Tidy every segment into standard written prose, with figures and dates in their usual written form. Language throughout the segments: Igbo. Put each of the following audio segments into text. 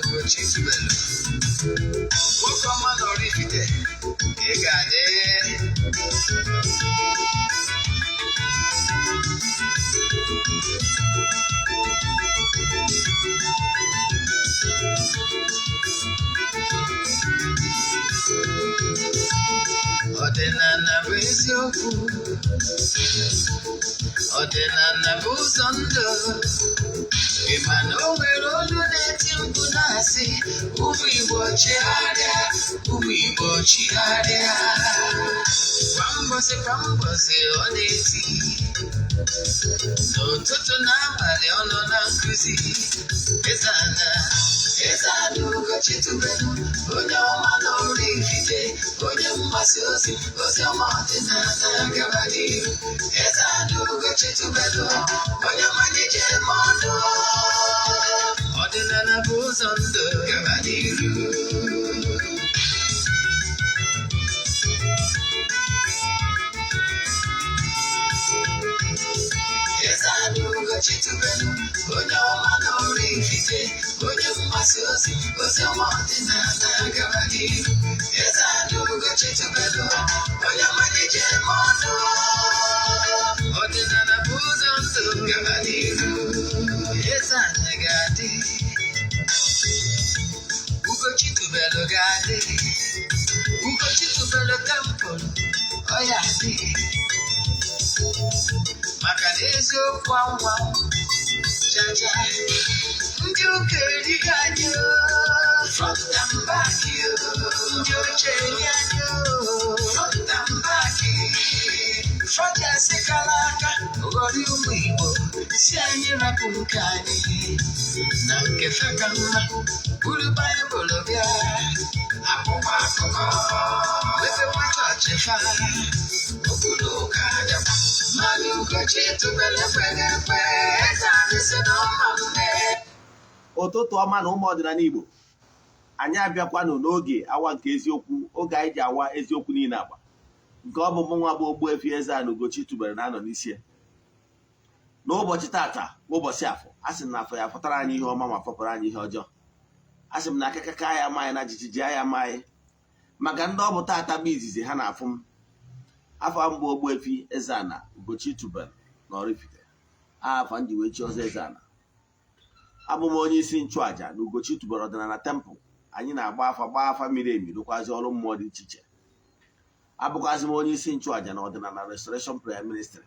Ugochi tubelu. Welcome man oraifite. Egade. Ọdịnala bụ eziokwu. Ọdịnala bụ ụzọ ndụ. Ịma na o nwere olu na-eti mkpu na-asị ụmụ Igbo chigharịa, ụmụ Igbo chigharịa. Kwa mbọsị ọ na-eti n'ụtụtụ n'abalị ọ nọ na nkụzi. Eze-Ana Ugochi tubelu, onye ọma na oraifite, onye mgbasa ozi ọma ọdịnala gaba n'ihu. Eze-Ana Ugochi tubelu, onye ọma na-eje eme ọnụ. Ọdịnala bụ ụzọ ndụ gaba n'ihu. Eze-Ana Ugochi tubelu, onye ọma na oraifite, onye mgbasa ozi ọma ọdịnala gaba n'ihu. Eze-Ana Ugochi tubelu, onye ọma na-eje eme ọnụ. Ọdịnala bụ ụzọ ndụ gaba n'ihu. Eze-Ana ga-adị, Ugochi tubelu ga-adị, Ugochi tubelu tempụl ọ ya adị. Maka na eziokwu anwa jaja ndị ụka erighị anyị front and back, ndị oche enyi anyị front and back. Front kala aka ghọrọ ụmụ Igbo si anyị rapụ nke anyị na nke feka mma buru Baịbụl bịa akwụkwọ akụkọ mepekwa chọọchị fa okpuru ụka adakwa. Mmanụ Ugochi tubelu ekweghị ekwe, Eze-Ana si n'ọma mme. Ụtụtụ ọma na ụmụ ọdịnala Igbo, anyị abịakwanụ n'oge awa nke eziokwu, oge anyị ji awa eziokwu niile agba, nke ọ bụ mụnwa bụ Ogbuefi Eze-Ana Ugochi tubelu na-anọ n'isi ya. N'ụbọchị tata ụbọchị afọ, a sị m na afọ ya fọtara anyị ihe ọma ma fọpụrụ anyị ihe ọjọọ. A sị m na akakaka ya amaghị na jijiji ya amaghị, maka ndị ọ bụ tata bụ izizi ha na-afụ m. Afọ mbụ Ogbuefi Eze-Ana Ugochi tubelu na oraifite, afọ ndị wee chi ọzọ Eze-Ana. Abụ m onye isi nchụaja na Ugochi tubelu ọdịnala tempụl. Anyị na-agba afa miri emi, rụkwazi ọrụ mmụọ dị iche iche. Abụkwazi m onye isi nchụaja na ọdịnala Restoration Prayer Ministry,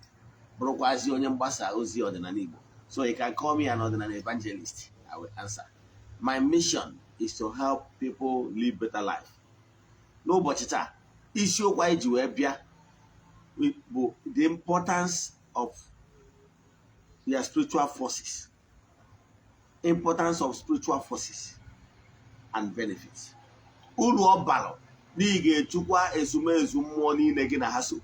bụrụkwazi onye mgbasa ozi ọdịnala Igbo. So you can call me an ordinary evangelist. I will answer. My mission is to help people live better life. N'ụbọchị taa, isiokwu anyị ji wee bịa bụ the importance of their spiritual forces. Importance of spiritual forces and benefits. Uru ọ bara na ị ga-echukwa ezumezu mmụọ niile gị na ha so.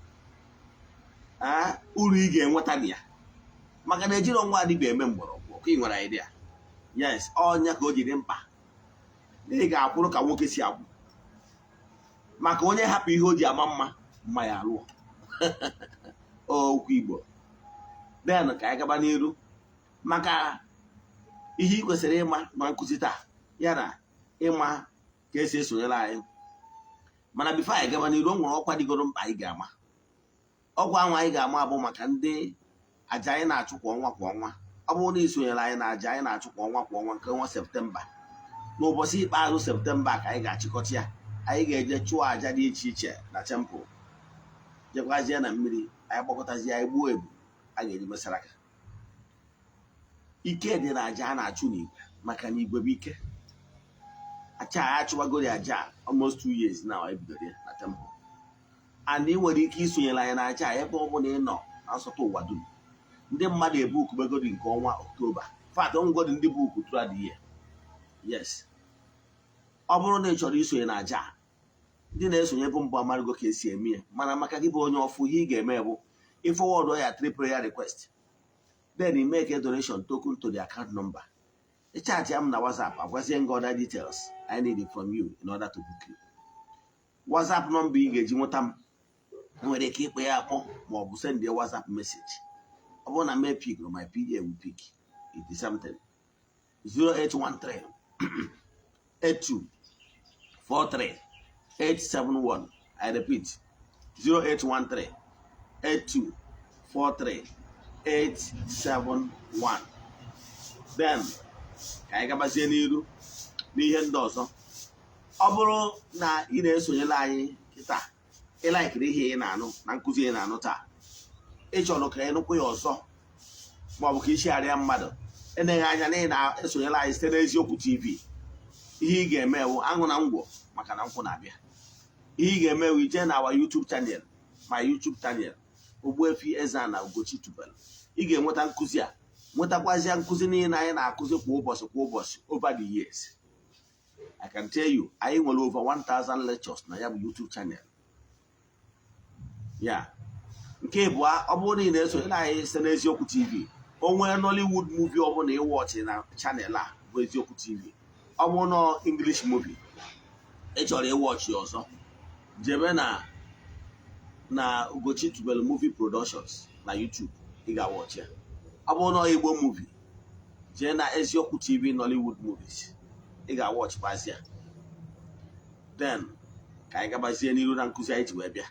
Uru ị ga-enweta na ya. Maka na ejiri ọnwa adịghị eme mgbọrọgwụ, ka ị nwere idea. Yes, ọnya ka o jiri mkpa. Na ị ga-akwụrụ ka nwoke si akwụ. Maka onye hapụ ihe o ji ama mma, mma ya alụọ. Okwu Igbo. Den ka anyị gaba n'iru. Maka ihe ị kwesịrị ịma na nkụzi taa, ya na ịma ka esi esonyere anyị. Mana bifo anyị gaba n'iru, o nwere ọkwa dịgoro mkpa anyị ga-ama. Ọkwa ahụ anyị ga-ama bụ maka ndị aja anyị na-achụ kwa ọnwa kwa ọnwa. Ọ bụrụ na isonyere anyị na aja anyị na-achụ kwa ọnwa kwa ọnwa nke ọnwa Septemba, n'ụbọchị ikpeazụ Septemba ka anyị ga-achịkọta ya. Anyị ga-eje chụọ aja dị iche iche na tempụl, jekwazie na mmiri, anyị gbakọtazie, anyị gbuo ebu a ga-eji mesara aka. Ike dị na aja a na-achụ n'igwe, maka na igwe bụ ike. Acha anyị achụwagoro aja almost 2 years now, anyị bidoro ya na tempụl. and ị nwere ike isonyere anyị n'aja ebe ọ bụla ị nọ na nsọtụ ụwa dum. Ndị mmadụ ebuku begodi nke ọnwa Ọktoba, fat ngodi ndị buku throughout the year. Yes, ọ bụrụ na ị chọrọ isonye n'aja, ndị na-esonye bụ mbụ amarịgo ka esi eme ya, mana maka gị bụ onye ọfụ, ihe ị ga-eme bụ ịfọwọdụ ya 3 prayer request, then you make a donation token to the account number. Ị chat ya m na WhatsApp, agwazie gị other details I need from you in order to book you. WhatsApp number ị ga-eji nweta m nwere ike ikpe ya akpọ ma ọ bụ send ya WhatsApp message. Ọ bụrụ na m pick my PA will pick it is something 0813 8243 871. I repeat 0813 8243 871. Then ka anyị gabazie n'iru n'ihe ndị ọzọ. Ọ bụrụ na ị na-esonyere anyị kịta, ịlaikiri ihe ị na-anụ na nkụzi ị na-anụ taa, ị chọrọ ka ị nụkwa ya ọzọ ma ọ bụ ka ị share mmadụ, eneghị anya na ị na-esonyere anyị site n'Eziokwu TV, ihe ị ga-eme bụ aṅụ na ngwọ maka na nkwụ na-abịa. Ihe ị ga-eme bụ ije na our YouTube channel, my YouTube channel Ogbuefi Eze-Ana Ugochi tubelu. Ị ga-enweta nkụzi a, nwetakwazịa nkụzi niile anyị na-akụzi kwa ụbọchị over the years. I can tell you, anyị nwere over 1000 lectures na ya bụ YouTube channel. Ya nke bụ ọ bụrụ na ị na-esonye anyị site n'Eziokwu TV, o nwee Nollywood movie ọ bụla ị wọchị na channel a bụ Eziokwu TV. Ọ bụrụ na English movie ị chọrọ ịwọchị ọzọ, jebe na Ugochi tubelu movie productions na YouTube, ị ga-awọchị ya. Ọ bụrụ na Igbo movie, jee na Eziokwu TV Nollywood movies, ị ga-awọchịkwazi ya. Then ka anyị gabazie n'iru na nkụzi anyị ji wee bịa.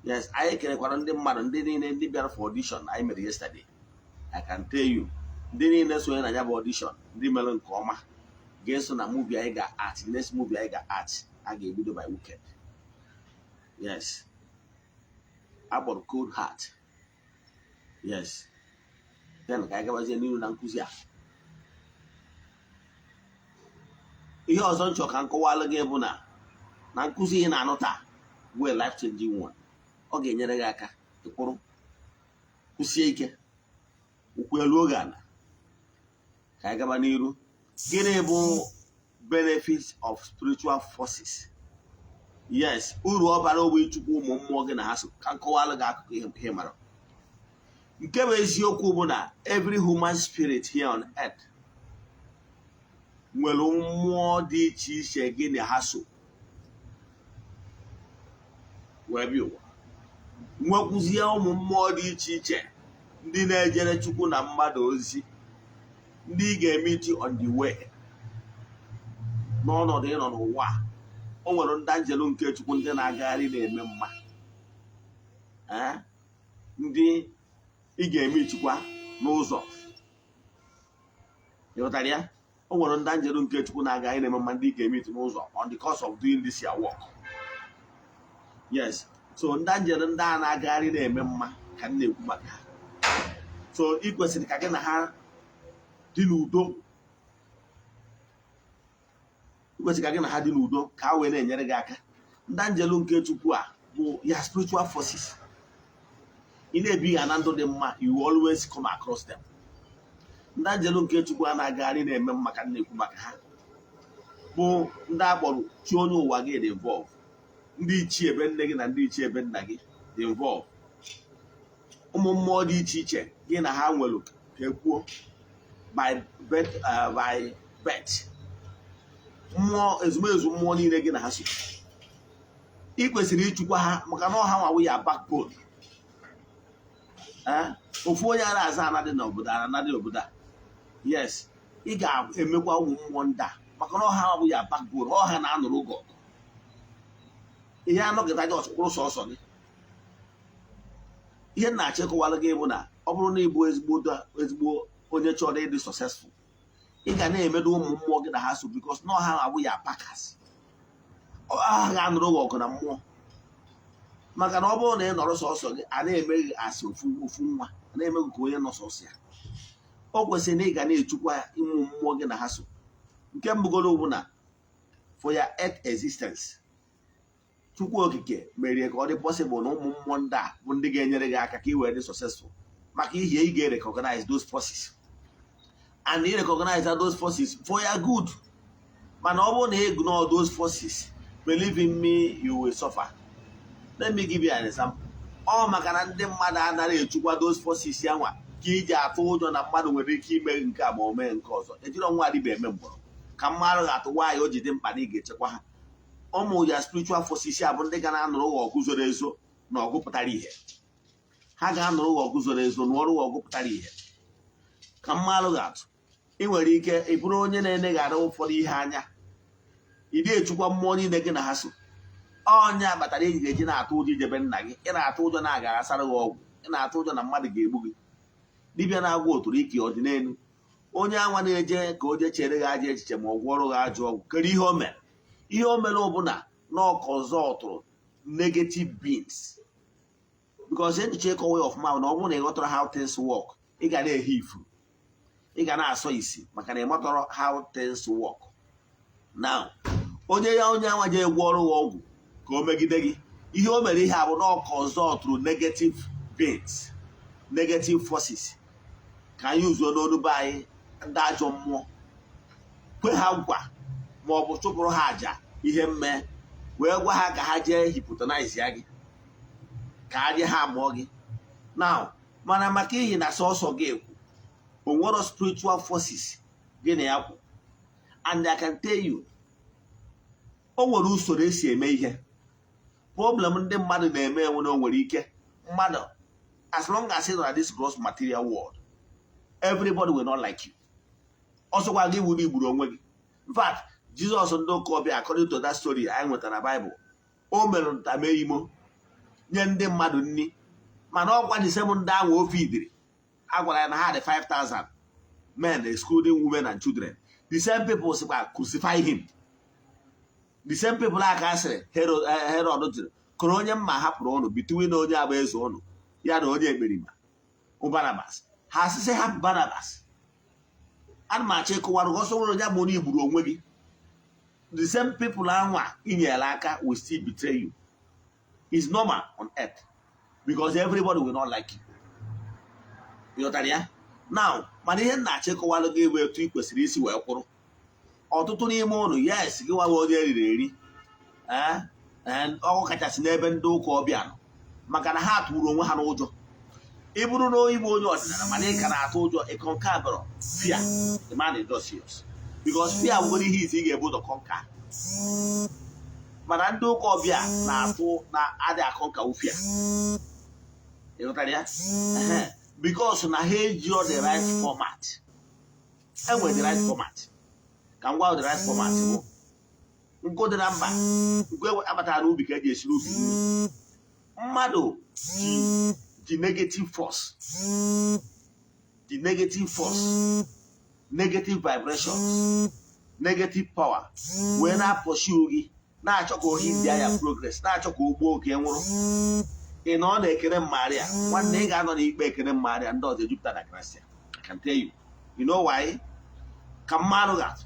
Yes, anyị kerekwara ndị mmadụ ndị niile ndị bịara for audition anyị mere yesterday. I can tell you, ndị niile sonye na ya bụ audition, ndị mere nke ọma ga-eso na movie anyị ga-art, next movie anyị ga-art a ga-ebido by weekend. Yes, akpọrọ Cold Heart. Yes, then ka anyị gabazie n'iru na nkụzi a. Ihe ọzọ nchọ ka nkọwalụ gị bụ na nkụzi ị na-anụ taa bụ life changing one. Ọ ga-enyere gị aka ịkwụrụ, kwụsie ike, ụkwụ elu oge ala. Ka anyị gaba n'iru. Gịnị bụ benefits of spiritual forces? Yes, uru ọ bara ogbe Chukwu ụmụ mmụọ gị na ha so, ka nkọwalụ gị akụkọ ihe mara. Nke bụ eziokwu bụ na every human spirit here on earth nwere mmụọ dị iche iche gị na ha so wee bịa ụwa. Nwekwuzie ụmụ mmụọ dị iche iche ndị na-ejere Chukwu na mmadụ ozi, ndị ị ga-emeti on the way n'ọnọdụ ịnọ n'ụwa. O nwere ndị anjelu nke Chukwu ndị na-agagharị na-eme mma, ndị ị ga-emetikwa n'ụzọ. Ịghọtara ya? O nwere ndị anjelu nke Chukwu na-agagharị na-eme mma, ndị ị ga-emeti n'ụzọ on the course of doing this your work. Yes, so ndị anjelu ndị a na-agagharị na-eme mma ka m na-ekwu maka ha. So ị kwesịrị ka gị na ha dị n'udo. Ka ha wee na-enyere gị aka. Ndị anjelu nke Chukwu a bụ ya spiritual forces. Ị na-ebi ha na ndụ dị mma, you always come across them. Ndị anjelu nke Chukwu a na-agagharị na-eme mma ka m na-ekwu maka ha bụ ndị akpọrọ chi onye ụwa gị dị involve. Ndị ichie ebe nne gị na ndị ichie ebe nna gị dị involve. Ụmụ mmụọ dị iche iche gị na ha nwere ka ekwuo by birth. Mmụọ ezumezu mmụọ niile gị na ha so. Ị kwesịrị ịchụkwa ha maka na ọha nwawu ya backbone. Ofu onye a na-aza anadị n'obodo anadị obodo a. Yes, ị ga-emekwa ụmụ mmụọ ndị a maka na ọha nwawu ya backbone. Ọha na-anụrụ ụgọ. Ihe anọgịta gị ọchụkwụrụ sọsọ gị. Ihe na-achịkọwalụ gị bụ na ọ bụrụ na ị bụ ezigbo onye chọrọ ịdị successful, ị ga na-emedo ụmụ mmụọ gị na ha so because na ọha abụ ya pakas. Ọha ga-anụrụ gị ọgụ na mmụọ. Maka na ọ bụrụ na ị nọrọ sọsọ gị, a na-emeghị asị ofu nwa, a na-emeghị ka onye nọ sọsọ ya. O kwesịrị na ị ga na-echukwa ụmụ mmụọ gị na ha so. Nke mbụgoro bụ na for your earth existence, Chukwu okike mere ka ọ dị possible na ụmụ mmụọ ndị a bụ ndị ga-enyere gị aka ka ị wee dị successful maka ihe ị ga-recognize those forces and ị recognize those forces for your good. Mana ọ bụrụ na ị ignore those forces, believe in me, you will suffer. Let me give you an example. Ọ maka na ndị mmadụ anaghị echukwa those forces ya nwa ka iji atụ ụjọ na mmadụ nwere ike ime nke a ma o mee nke ọzọ. Ejiri nwa adịba eme mgbọrọ ka mmadụ ga-atụ nwaanyị o ji dị mkpa na ị ga-echekwa ha. Ụmụ ya spiritual forces ya bụ ndị ga na-anụrụ ụwa ọgụ zoro ezo na ọgụ pụtara ihe. Ha ga-anụrụ ụwa ọgụ zoro ezo na ọrụ ụwa ọgụ pụtara ihe. Ka mmadụ ga-atụ, ị nwere ike ị bụrụ onye na-eneghara ụfọdụ ihe anya. Ị na-echukwa mmụọ niile gị na ha so. Onye abatara ị ga-eji na-atụ ụjọ ijebe nna gị, ị na-atụ ụjọ na aga asara gị ọgwụ, ị na-atụ ụjọ na mmadụ ga-egbu gị. Dibịa na-agwa oturu ike ọdịnelu, onye anwa na-eje ka o jee chere gị ajọ echiche ma ọ gwọrọ gị ajọ ọgwụ. Kedu ihe o mere? Ihe o mere ọbụla na ọkọzọtụrụ negative beings. Because echiche ịkọwa ya ọfụma na ọ bụrụ na ị ghọtara how things work, ị ga na-ehe ifuru, ị ga na-asọ isi maka na ị ghọtara how things work. Now, onye anwa jee gwọrọ gị ọgwụ ka o megide gị, ihe o mere ihe a bụ na ọkọzọtụrụ negative beings, negative forces. Ka anyị uzuo n'olu be anyị ndị ajọ mmụọ, kwe ha nkwa ma ọ bụ chụpụrụ ha àjà ihe mme, wee gwa ha ka ha jee hypnotize ya gị, ka ha jee ha mụọ gị. Now, mana maka ihi na sọsọ gị ekwu, o nwere spiritual forces gị na ya kwu. And I can tell you, o nwere usoro esi eme ihe. Problem ndị mmadụ na-eme enwe na o nwere ike mmadụ, as long as you know this gross material world, everybody will not like you. Also, gwa gị wuru igburu onwe gị. In fact, Jesus ndị ụka ọbịa, according to that story anyị nwetara na Bible, o mere ntame imo nye ndị mmadụ nni, mana ọ gwa disem ndị ahụ ofe idiri. A gwara ya na ha dị 5,000 men, excluding women and children. The same people sikwa crucify him. The same people aka asịrị Herod jiri kụrụ onye mma hapụrụ ụnụ between onye agba eze ụnụ ya na onye ekperima Barnabas. Ha asịsị hapụ Barnabas. Ana m achọ ịkụwarụ gị ọsọ nwere onye bụ onye igburu onwe gị. The same people anwa inyere aka will still betray you. It's normal on earth because everybody will not like you. Ịghọtara ya? Now, mana ihe na-achọ ịkụwarụ gị bụ etu ị kwesịrị isi wee kwụrụ. Ọtụtụ n'ime ụnụ, yes, gị nwa onye eriri eri, ọkụ kachasị n'ebe ndị ụka ọbịa nọ, maka na ha tụrụ onwe ha n'ụjọ. Ị bụrụ na igbo onye ọdịnala mana ị ka na-atụ ụjọ, ị conquer bụrụ fear, the man is just serious. Because fear bụ ihe izi ị ga-ebu ụzọ conquer. Mana ndị ụka ọbịa na-atụ na adị akọnka fear. Ị ghọtara ya? Because na ha ejiro the right format. Enwere the right format. Ka ngwa the right format bụ nkụ dị na mba, nkụ abatara n'ubi ka eji esiri ubi nri. Mmadụ the negative force, negative vibrations, negative power, wee na-pursue gị, na-achọ ka ohi ndị ya progress, na-achọ ka ugbo oke nwụrụ. Ị nọ na-ekere mmarịa, nwanne ị ga-anọ n'ikpe ekere mmarịa, ndị ọzọ ejupụta na Christian. I can tell you. You know why? Ka mmadụ ga-atụ.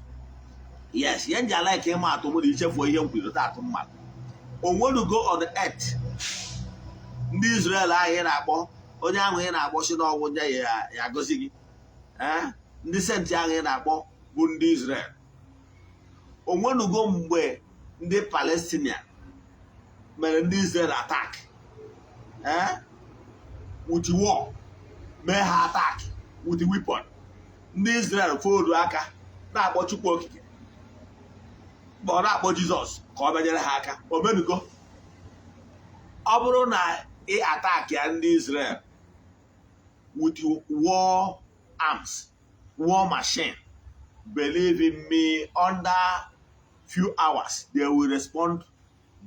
Yes, ihe nji ala ike ịma atụ mụ na ichefuo ihe nkwurịta atụ mmadụ. O nwerugo on the earth. Ndị Israel ahụ ị na-akpọ, onye ahụ ị na-akpọ si n'ọnwụ ndị ya agọzi gị. Ndị senti ahụ ị na-akpọ bụ ndị Israel. O nwerugo mgbe ndị Palestinian mere ndị Israel attack. With war, mee ha attack with weapon. Ndị Israel fold aka na-akpọ Chukwu okike. Ma ọ na-akpọ Jizọs ka ọ banyere ha aka. O menugo. Ọ bụrụ na ị attack ya ndị Israel with war arms, war machine, believe in me, under few hours they will respond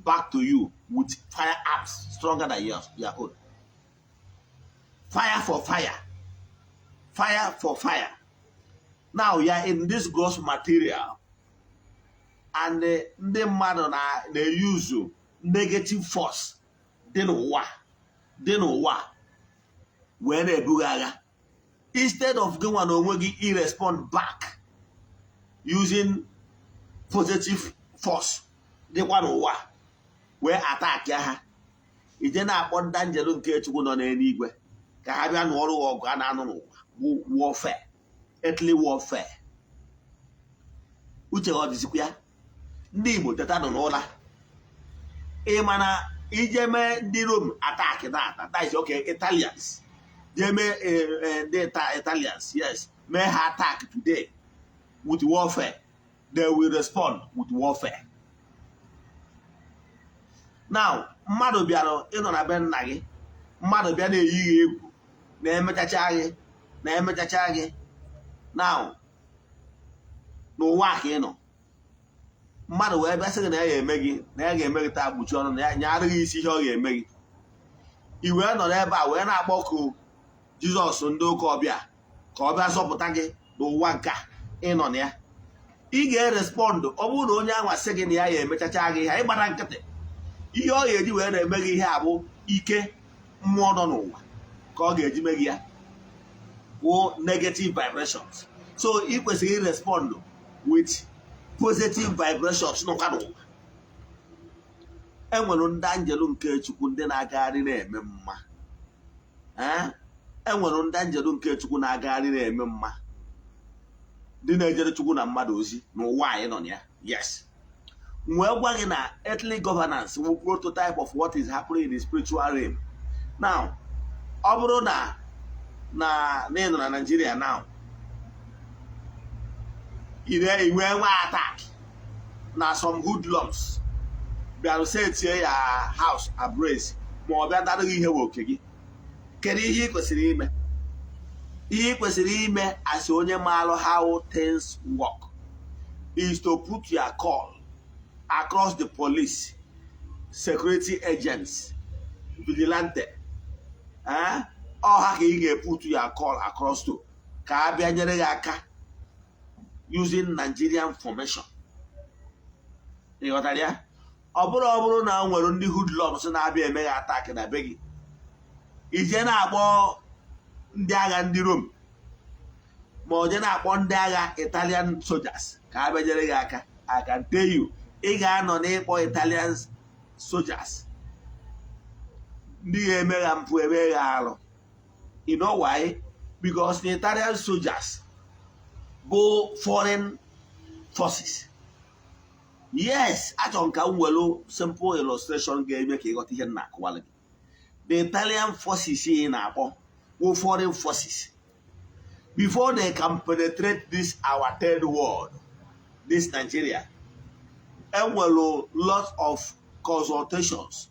back to you with fire arms stronger than your own. Fire for fire. Fire for fire. Now you are in this gross material and ndị mmadụ na-use negative force dị n'ụwa wee na-ebugha agha. Instead of gị nwa na onwe gị respond back using positive force dịkwa n'ụwa wee ataki ha ije na-akpọ ndị anjelu nke Chukwu nọ n'eluigwe ka ha bịa n'ọrụ ọgụ a na-anụ n'ụwa bụ warfare, earthly warfare. Uche ọ dịzikwa ya? Ndị Igbo teta nọ n'ụla ịma na ije mee ndị Rome ataki that is okay. Italians they mee the Italians, yes, may ha attack today with warfare, they will respond with warfare. Now mmadụ bịara ịnọ na be nna gị, mmadụ bịa na-eyi gị egwu na-emechacha gị now n'ụwa ka ị nọ, mmadụ wee bịa sị gị na ya ga-eme gị, na ya ga-eme gị taa kpuchi ọnụ, na ya nyarịghị isi ihe ọ ga-eme gị. I wee nọ n'ebe a wee na-akpọku Jizọs ndị ụka ọbịa ka ọ bịa zọpụta gị n'ụwa nke a ịnọ na ya. Ị ga-erespọndụ. Ọ bụrụ na onye anwa sị gị na ya ga-emechacha gị ihe, ịgbara nkịtị, ihe ọ ga-eji wee na-eme gị ihe a bụ ike mmụọ nọ n'ụwa ka ọ ga-eji mee gị ya wụ negative vibrations. So ị kwesịrị irespọndụ with positive vibrations nọkwa n'ụwa. Enwere ndị anjelu nke Chukwu ndị na-agagharị na-eme mma. Enwere ndị anjelu nke Chukwu na-agagharị na-eme mma, ndị na-ejere Chukwu na mmadụ ozi n'ụwa anyị nọ na ya. Yes. Wee gwa gị na earthly governance bụ prototype of what is happening in the spiritual realm. Now ọ bụrụ na ị nọ na Nigeria now, iwe nwe attack na some hoodlums bịara setie ya house ablaze ma ọ bịa dara gị ihe oke gị, kedu ihe ị kwesịrị ime? Ihe ị kwesịrị ime as onye maalụ how things work is to put your call across the police, security agents, vigilante. Ọ ha ka ị ga-put your call across to ka a bịa nyere gị aka using Nigerian formation. Ị ghọtara ya? Ọ bụrụ na nwere ndị hoodlums na-abịa eme gị attack na be gị, ije na-akpọ ndị agha ndị Rome ma ọ je na-akpọ ndị agha Italian soldiers ka a bịa nyere gị aka, I can tell you, ị ga-anọ n'ịkpọ Italian soldiers ndị ga-eme ha mpụ ebe ha alụ. You know why? Because the Italian soldiers bụ foreign forces. Yes, achọrọ ka m welu simple illustration ga-eme ka ịghọta ihe na-akụwalụ gị. The Italian forces ị na-akpọ bụ foreign forces. Before they can penetrate this our third world, this Nigeria, enwelu lot of consultations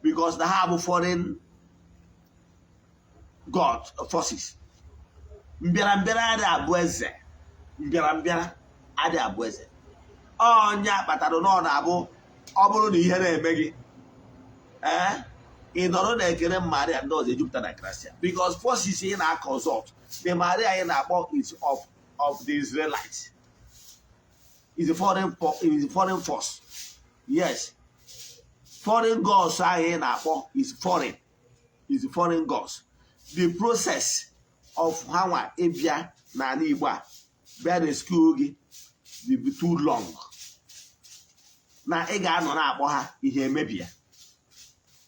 because they have foreign god forces. Mbịarambịara adị abụ eze, mbịarambịara adị abụ eze. Onye akpatara na ọ na-abụ ọ bụrụ na ihe na-eme gị, ị nọrọ na-ekere Maria ndị ọzọ ejupụta na Kraịst, because forces ị na-consult, the Maria ị na-akpọ is of the Israelites. Is a foreign force. Yes. Foreign gods ahụ ị na-akpọ is foreign. Is foreign gods. The process of how ịbịa n'ala Igbo a bịa rescue gị will be too long. Na ị ga-anọ na-akpọ ha ihe emebi ya.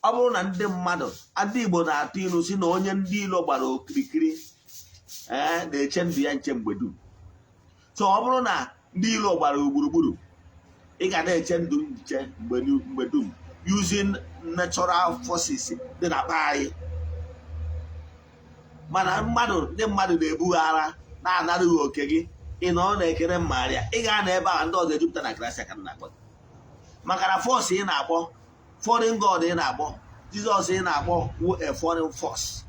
Ọ bụrụ na ndị mmadụ, ndị Igbo na-atụ ilu si na onye ndị ilo gbara okirikiri na-eche ndụ ya nche mgbe dum. So ọ bụrụ na ndị ilo gbara gburugburu, ị ga na-eche ndụ nche mgbe dum using natural forces dị na be anyị. Mana ndị mmadụ na-ebughị ara na-anarịghị oke gị, ị nọ na-ekere Maria, ị ga-ana ebe ahụ ndị ọzọ ejupụta na Kraịst ka na-akpọ. Maka na force ị na-akpọ, foreign god ị na-akpọ, Jizọs ị na-akpọ wụ a foreign force.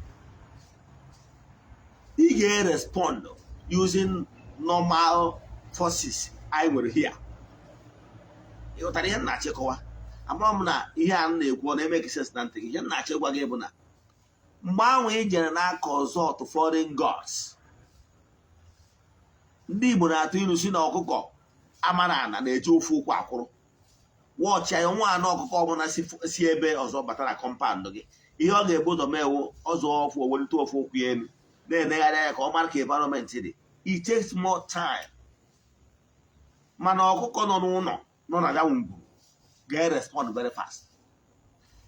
Ị ga-respond using normal forces anyị nwere here. Ị ghọtara ihe na-achịkọwa? Amara m na ihe a na-ekwu na-eme ka sense na ntị gị. Ihe na-achịkwa gị bụ na mgbe ahụ ị jere n'aka ọzọ to foreign gods, ndị Igbo na-atụ ilu si na ọkụkọ amara ana na-eji ofu ụkwụ akwụrụ. Wọchị ya nwa anọ ọkụkọ ọbụla si ebe ọzọ batara kọmpandụ gị, ihe ọ ga-ebu ụzọ mewu ọzọ ọfụ owelite ofu ụkwụ ya elu na-enegharị anya ka ọ mara ka environment dị. It takes more time. Mana ọkụkọ nọ n'ụlọ nọ na ya ngwuru ga-respond very fast.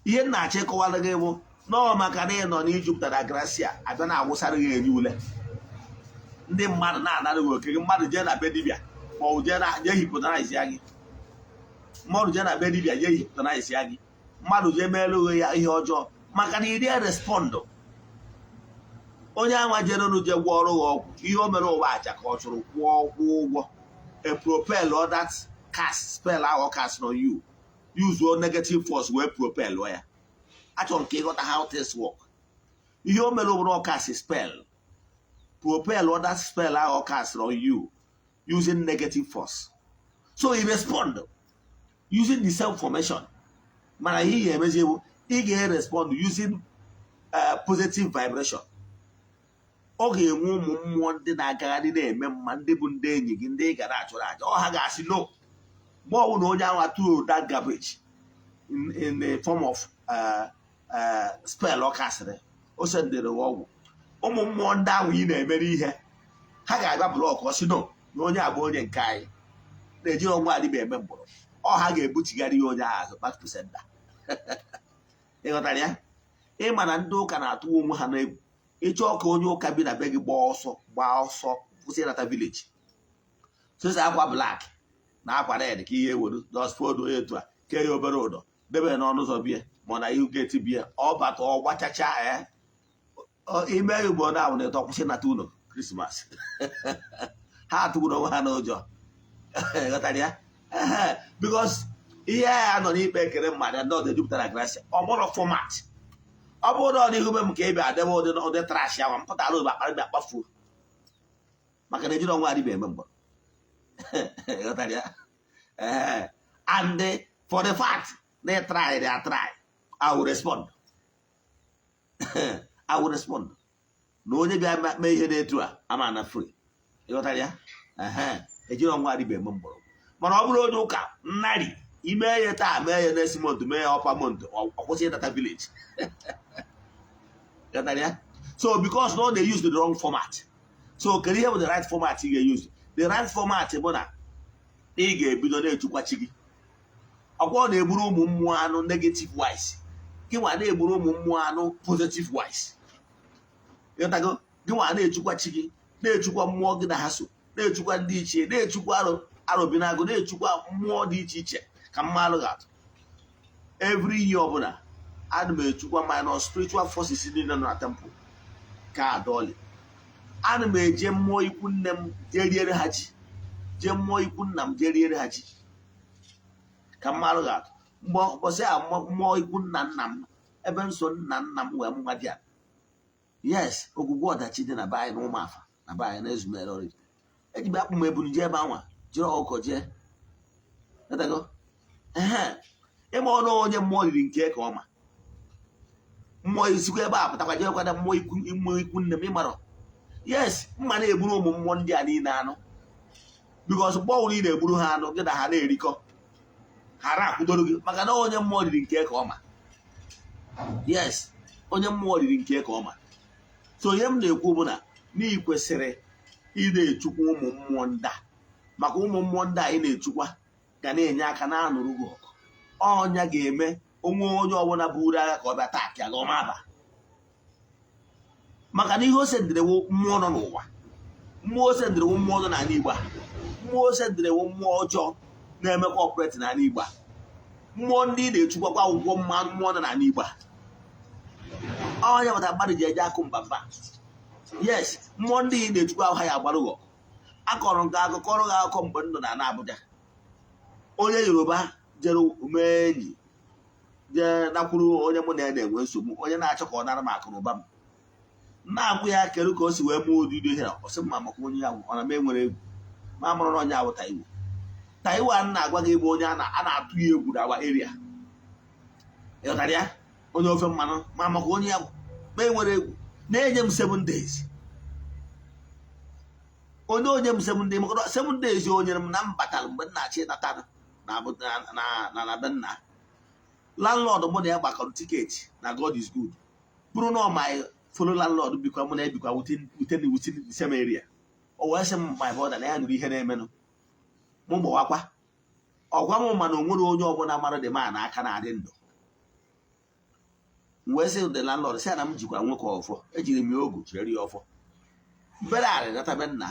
Ihe nna-achọ ịkọwara gị bụ nọọ maka na ị nọ n'ijupụtara gracia abịa na-awụsara gị enye ule ndị mmadụ na-anara gị oke gị, mmadụ jee na be dibịa ma ọ jee hipotanize ya gị, mmadụ jee na be dibịa jee hipotanize ya gị, mmadụ jee meelu ya ihe ọjọọ maka na ị dịghị respond. Onye anwa jerenu je gwọ ọrụ gị ọgwụ, ihe o mere ụwa aja ka ọ chụrụ kwụọ ụgwọ a propel or that cast spell ahụ cast on you, use your negative force wee propel ya. Achọrọ nke ịghọta how things work. Ihe o mere ụbụrụ cast spell, propel or that spell ahụ cast on you using negative force. So you respond using the same formation. Mana ihe ya emezi bụ ị ga-respond using positive vibration. Ọ ga-enwe ụmụ mmụọ ndị na-agagharị na-eme mma, ndị bụ ndị enyi gị, ndị ị gara achụrụ aja. Ọ ha ga-asị no, mgbe ọ bụla onye ahụ throw that garbage in the form of spell ọ kasịrị, o sendere ọgwụ. Ụmụ mmụọ ndị ahụ ị na-emere ihe ha ga-agba blọk ọsị no na onye abụ onye nke anyị na-eji ọnwa adịba eme mgbọrọ. Ọ ha ga-ebuchigharị ya onye ahụ back to sender. Ịghọtara ya? Ịma na ndị ụka na-atụ onwe ha n'egwu. Ịchọọ ka onye ụka bi na be gị gbaa ọsọ kwụsị ịnata vileji, sịsa akwa blak na akwa red ka ihe ewere just fold onye etu a kee ya obere ụdọ debe n'ọnụ ụzọ bie ma na ihu geti bie, ọ bata ọ gbachacha ya ime ya ugbo na ahụ na-eto kwụsị nata ụlọ Krismas. Ha atụgburu onwe ha n'ụjọ. Ghọtara ya? Because ihe ya nọ n'ikpe ekere mmadụ ndị ọzọ jupụtara gracia, ọ bụrụ fọmat. Ọ bụrụ na ọ n'ihu be m ka ebe adebe ụdị trash ahụ mpụtara ụba akparịbịa kpafuo maka na ejiri ọnwa adịba eme mgbọ. Ghọtara ya? And for the fact they try, I will respond. I will respond. Na onye bịa mee ihe na-etu a ama na free. Ịghọtara ya? Ejiri ọnwa adịba eme mgbọ. Mana ọ bụrụ onye ụka nnarị ime ya taa mee ya next month, mee ya ọpa month, ọ kwụsị ịdata village. So because now they use the wrong format. So can you have the right format you use? The right format bụ na ị ga-ebido na-echukwa chi gị. Ọkwọ na-egburu ụmụ mmụọ anụ negative wise, gị nwa na-egburu ụmụ mmụọ anụ positive wise. Gị nwa na-echukwa chi gị, na-echukwa mmụọ gị na ha so, na-echukwa ndị ichie, na-echukwa arụbinagụ, na-echukwa mmụọ dị iche iche ka mmalụ ga-atụ. Every year ọbụla ana m echukwa minus spiritual forces niile nọ na temple ka adọọlị. Ana m eje mmụọ ikwu nne m jee riere ha ji, jee mmụọ ikwu nna m jee riere ha ji ka mmalụ ga-atụ. Mgbe ụbọchị a mmụọ ikwu nna nna m ebe nso nna nna m wee mụnwa bịa. Yes, ogwugwu ọdachi dị na be anyị na ụmụafa na be anyị na ezumere ọrụ ejibe akpụ m ebunu jee ebe anwa jiri ọkụkọ jee. Ịma ọnụ onye mmụọ riri nke ka ọma, mmụọ isikwa ebe a pụtakwa jee kwada mmụọ ikwu nne m ịmarọ. Yes, mma na-egburu ụmụ mmụọ ndị a niile anụ, because mgbe ọbụla ị na-egburu ha anụ gị na ha na-erikọ, ha na-akwụdoro gị maka na onye mmụọ riri nke ka ọma. Yes, onye mmụọ riri nke ka ọma. So ihe m na-ekwu bụ na ị kwesịrị ị na-echukwa ụmụ mmụọ ndị a, maka ụmụ mmụọ ndị a ị na-echukwa ga na-enye aka na-anụrụ gị ọgụ. Ọnya ga-eme onwe onye ọbụla buru agha ka ọ bịa taa ka ọma aba, maka na ihe o senderewo mmụọ nọ n'ụwa, mmụọ o senderewo mmụọ nọ n'ala Igbo, mmụọ o senderewo mmụọ ọjọọ na-emekwa ọpụreti n'ala Igbo. Mmụọ ndị na-echukwakwa ụgwọ mmụọ nọ n'ala Igbo. Ọnya mata mmadụ ji eje akụ mbamba. Yes, mmụọ ndị na-echukwa ahụ ya agbara ụghọ. Akọrọ nke akụkọ ọrụ gị akụkọ mgbe ndụ na Abuja. Onye Yoruba jere mee enyi jee nakwuru onye mụ na ya na-enwe nsogbu, onye na-achọ ka ọ nara m akụ na ụba m. Na-agwụ ya kedu ka o si wee mee ụdị ihe a, ọsị mma maka onye ya ọ na m enwere egwu ma mụrụ na onye ahụ Taiwan na-agwa gị ebe onye a na-atụ ya egwu na awa eria. Ịghọtara ya? Onye ofe mmanụ ma maka onye ya ma enwere egwu na-enye m 7 days. Onye m 7 days maka 7 days onye m na mbatara mgbe m na-achị natara na be nna. Landlord mụ na ya gbakọrọ tiketi na God is good. Bụrụ na my fellow landlord bikwa mụ na ebikwa within the same area. O wee sị m my brother na ya nụrụ ihe na-emenụ. Mụ gbawakwa. ọgwa m mana o nwere onye ọbụla mara dị ma n'aka na-adị ndụ. M wee sị the landlord sị na m jikwa nwoke ọfọ ejiri m ya ogu chere ya ọfọ mbere arị nata be nna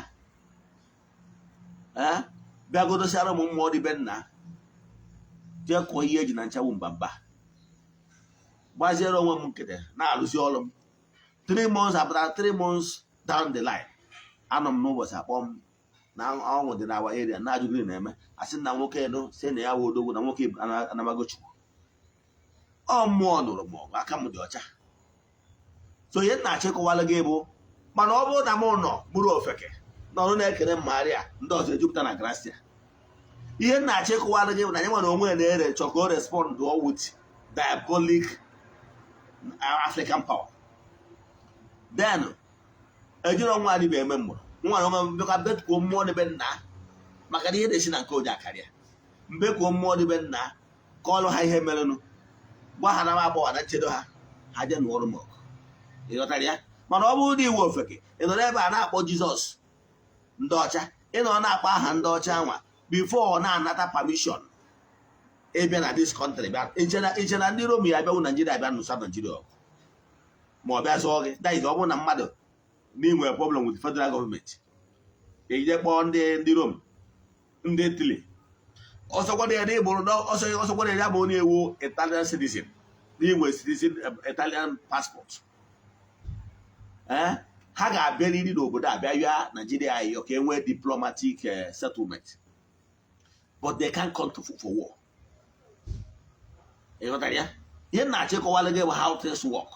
bịagodosiara m mmụọ dị be nna jee kọọ ihe eji na nchagbu mbamba gbaziere onwe m nkịtị na-arụzi ọrụ m 3 months apụtara 3 months down the line anọ m n'ụbọchị akpọ m na ọnwụ dị n'awa area na-ajụ gịnị na-eme asị na nwoke edo si na ya wụ odogwu na nwoke anamagochukwu ọ mmụọ nụrụ m ọgụ aka m dị ọcha. So ihe na-achịkọwala gị bụ mana ọ bụrụ na m nọ bụrụ ofeke n'ọrụ na-ekere mmagharịa ndị ọzọ ejupụta na gracia. Ihe na-achịkọwala gị bụ na ya nwere onwe na-ere chọ ka o respond with diabolic African power. Then ejiri ọnwa adịbe eme mmụrụ nwa na mbekwa betuo mmụọ dịbe nna maka na ihe na-esi na nke onye akarịa mbekuo mmụọ dịbe nna ka ọlụ ha ihe merenụ gwa ha na m agbọghọ na nchedo ha ha je n'ọrụ m ọgụ ịghọtara ya. Mana ọ bụrụ na iwu ofeke ị nọ ebe a na-akpọ Jizọs ndị ọcha ị nọ na-akpọ aha ndị ọcha nwa before na-anata permission ịbịa na this country bịa iche na ndị Rom ya abịawu Naijiria abịa nụsa Naijiria ọgụ ma ọ bịa zụọ gị daiz ọ bụrụ na mmadụ n'inwe problem with federal government ejije kpọọ ndị Rom ndị Italy ọsọkwara ya n'ịbụrụ ọsọkwara ya bụ onye ewu Italian citizen n'inwe citizen Italian passport ha ga-abịarịrị n'obodo abịa ya Nigeria ayọ ka e nwee diplomatic settlement but they can't come to for war. ịghọtara ya. Ihe na-achịkọwala gị bụ how things work.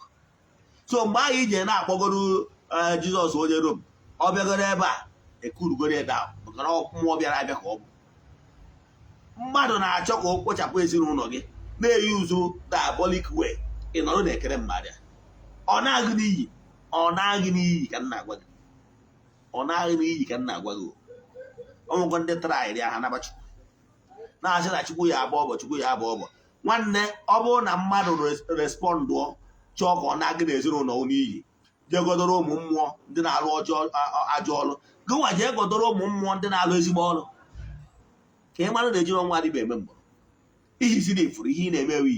So mgbe anyị ji na-akpọgoro Jizọs onye Rom ọ bịagoro ebe a ekurugoro ede ahụ maka na mmụọ bịara abịa ka ọ bụ mmadụ na-achọ ka o kpochapụ ezinụlọ gị na-eyi uzu diabolic way ị nọrọ na-ekere mmadụ ọ na-agụ n'iyi ka m na-agwa gị ọnwụgwọ ndị traịrị aha nabachukwu na-asị na chukwu ya abụ ọbọ nwanne ọ bụrụ na mmadụ respondụọ chọọ ka ọ na-agụ n'ezinụlọ n'iyi jee godoro ụmụ mmụọ ndị na-alụ ajọ ọrụ gịnwa jee godoro ụmụ mmụọ ndị na-alụ ezigbo ọrụ ka ị mara na-ejiri ọnwa adịba eme mgbọrọ ihe isi na-efuru ihe ị na-emewe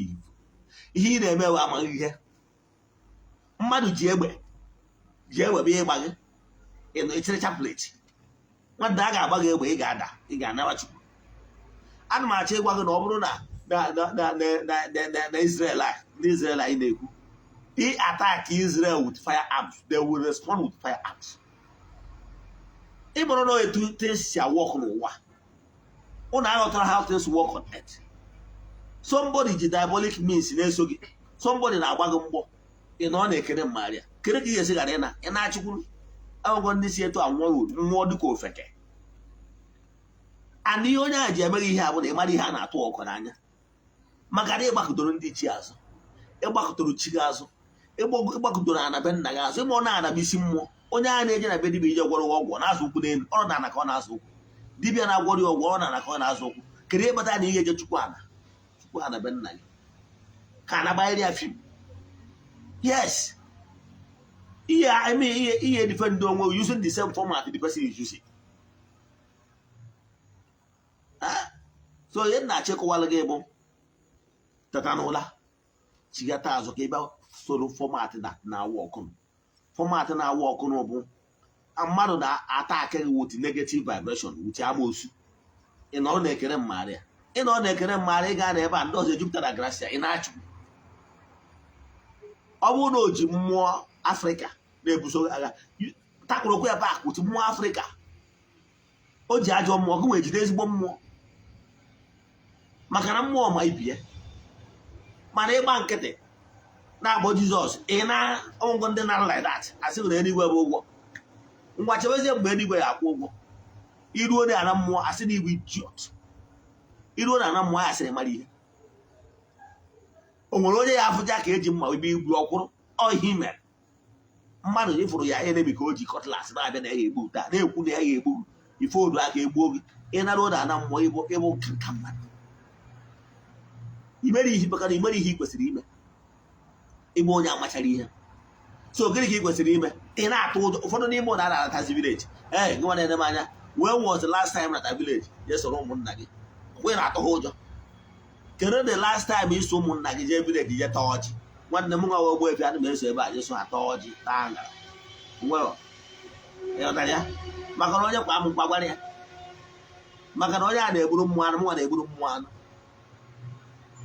ihe ị na-emewe amaghị ihe. Mmadụ ji egbe bịa ịgba gị ịchịrịcha pleti nwada a ga-agba gị egbe ị ga-ada ị ga-anara chukwu. Ana m achọ ịgwa gị na ọ bụrụ na Israel ndị Israel anyị na-ekwu ị attack Israel with firearms they will respond with firearms. ị bụrụ na etu things si work n'ụwa ụnụ aghọtara how things work on earth. Somebody ji diabolic means na-eso gị somebody na-agba gị mgbọ ị na ọ na-ekere mmagharịa kere ka ị ga-esi gara ị na-achịkwuru agwụgwọ ndị si etu mmụọ dịka ofeke and ihe onye ahụ ji emeghị ihe a bụ na ị mara ihe a na-atụ ọkụ n'anya maka na ịgbakọtoro ndị chi azụ ịgbakọtoro chi gị azụ ịgbakọtoro ana be nna gị azụ ịma ọ na-anaba isi mmụọ onye ahụ na-eje na be dibịa ije gwọrọ ọgwụ na-azụ ụkwụ n'elu ọrụ na ana ka ọ na-azụ ụkwụ dibịa na-agwọrọ ya ọgwụ ọ na ana ka ọ na-azụ ụkwụ kedu ịkpata na ihe eje chukwu ana be nna gị ka ana gbanyere ya fim. Yes, ihe defend onwe using the same format the person is using. So ihe na-achịkọwala gị bụ tata n'ụla chigata azụ ka ebe soro format na-awụ ọkụ bụ mmadụ na-ata akịrị with negative vibration with amoosu ị nọrọ na-ekere mmagharịa ị gaa na ebe a ndị ọzọ ejupụtara gracia ị na-achụ. Ọ bụrụ na o ji mmụọ Afrịka na-ebuso agha takwurokwa ya bak with mmụọ Afrịka o ji ajọ mmụọ gị wee jide ezigbo mmụọ maka na mmụọ ma ibie mana ịgba nkịtị na-agbọ Jizọs ị na ọgwụgwọ ndị na like that asị na eluigwe bụ ụgwọ ngwa chebezie mgbe eluigwe ya akwụ ụgwọ iruo na ana mmụọ asị na igwe idiot iruo na ana mmụọ ya asịrị mara ihe o nwere onye ya afụja ka eji mma ebe igbu ọkwụrụ ọhịa mere mmadụ ịfụrụ ya enebi ka o ji kọtlas na-abịa na ya egbu taa na-ekwu na ya ga-egbu ife odu aka egbuo gị ịnara ụda ana mmụọ ịbụ nka mmadụ imere ihe bakara imere ihe ị kwesịrị ime ịbụ onye amachara ihe. So gịnị ka ị kwesịrị ime ị na-atụ ụjọ ụfọdụ n'ime ụlọ a na-anatazi vileji gị nwa na-ene m anya when was the last time na ta vileji je soro ụmụnna gị we na-atụ ha ụjọ. Kedu the last time iso ụmụnna gị jee village je taa ọjị? Nwanne m nwa Ogbuefi ana m eso ebe a jeso ha taa ọjị taa ngara nwere ịghọtara ya maka na onye kwa m mkpa gwara ya maka na onye a na-egburu mmụọ anụ mụnwa na-egburu mmụọ anụ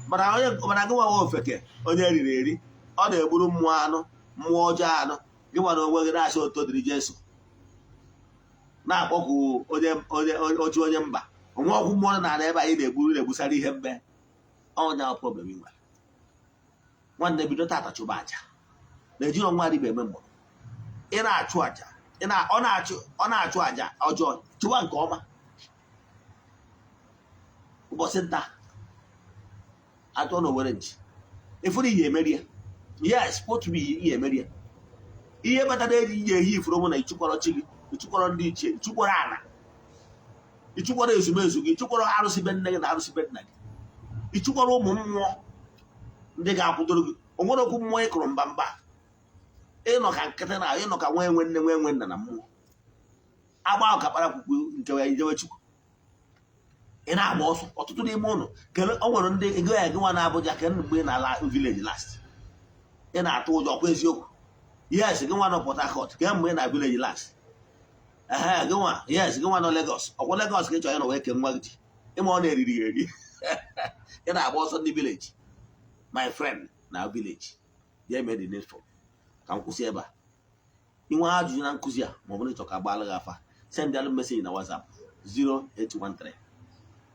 mana gị nwa ofeke onye eriri eri ọ na-egburu mmụọ anụ mmụọ ọjọọ anụ gị nwa na onwe gị na-asị oto dịrị Jesu na-akpọkụ onye mba onwe ọgwụ mmụọ na ebe anyị na-egbusara ihe mbe ọnya problem ị nwere. Nwanne bido tata chụba aja na-eji ọnwa adịba eme mgbọrọ ị na-achụ aja ọ na-achụ aja ọjọọ chụwa nke ọma ụbọchị nta atụ na owere nchi ifuru ihe emeri ya yes otu ihe emeri ya ihe kpatara eji ihe ehi ifuru mụ na ịchụkwọrọ chi gị ịchụkwọrọ ndị ichie ịchụkwọrọ ana ịchụkwọrọ ezumezu gị ịchụkwọrọ arụsị be nne gị na arụsị be nna gị ịchụkwọrọ ụmụ mmụọ ndị ga-akwụdoro gị onwere okwu mmụọ ịkụrụ mba mba ịnọ ka nkịtị na ịnọ ka nwa enwe nne na mmụọ agba ahụ ka kpara kwukwu nke ya ijewe chukwu ị na-agba ọsọ ọtụtụ n'ime ụlọ kele o nwere ndị ego ya gị nwa na Abuja ke mgbe ị na-ala village last ị na-atụ ụjọ kwa eziokwu yes gị nwa nọ Port Harcourt ke mgbe ị na village last gị nwa yes gị nwa nọ Lagos ọkwa Lagos ka ị chọrọ ya na wee ke nwa gị ịma ọ na-eriri ya eri ị na-agba ọsọ ndị village my friend na village ya eme the needful ka m kwụsị ebe a inwe ajụjụ na nkụzi a ma ọ bụrụ ịchọ ka agbaala gị afa send alụ meseji na WhatsApp 0813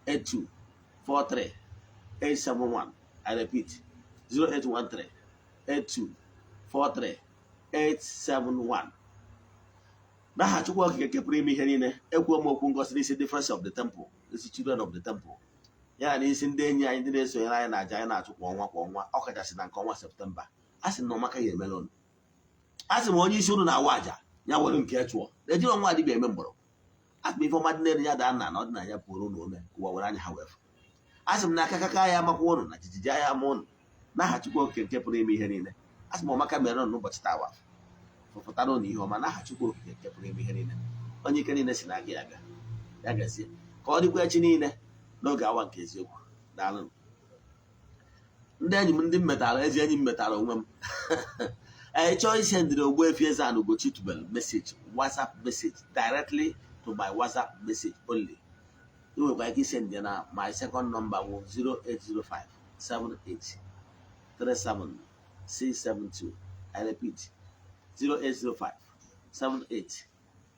8243 871. I repeat 0813 8243 871. N'aha Chukwu Okike nke pụrụ ime ihe niile ekwuo m okwu ngosi n'isi difference of the temple isi children of the temple ya na isi ndị enyi anyị ndị na-esonyere anyị na-aja anyị na-achụ kwa ọnwa ọ kachasị na nke ọnwa Septemba a sị na ọmaka ya emere unu a sị m onye isi unu na-awa aja ya were nke chụọ ejiri ọnwa adịbịa eme mgbọrọ asị m ife ọma dị n'elu ya daa nna na ọdịnanya pụrụ unu ome ụwa were anya ha wefu asị m na aka ya amakwa ụnụ na jijiji anya ama ụnụ n'aha Chukwu Okike nke pụrụ ime ihe niile asị m ọmaka mere ọnụ n'ụbọchị tawa fụpụtara ụnụ ihe ọma n'aha Chukwu Okike nke pụrụ ime ihe niile onye ike niile si na-aga ya gazie ka ọ dịkwa echi niile n'oge awa nke eziokwu daalụ ndị enyi m ndị m metara ezi enyi m metara onwe m anyị chọọ isendịrị Ogbuefi Eze-Ana Ugochi tubelu message WhatsApp message directly to my WhatsApp message only. You will like send na my second number was 0805 78 37 672. I repeat 0805 78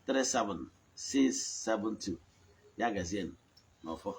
37 672. Yagazin no for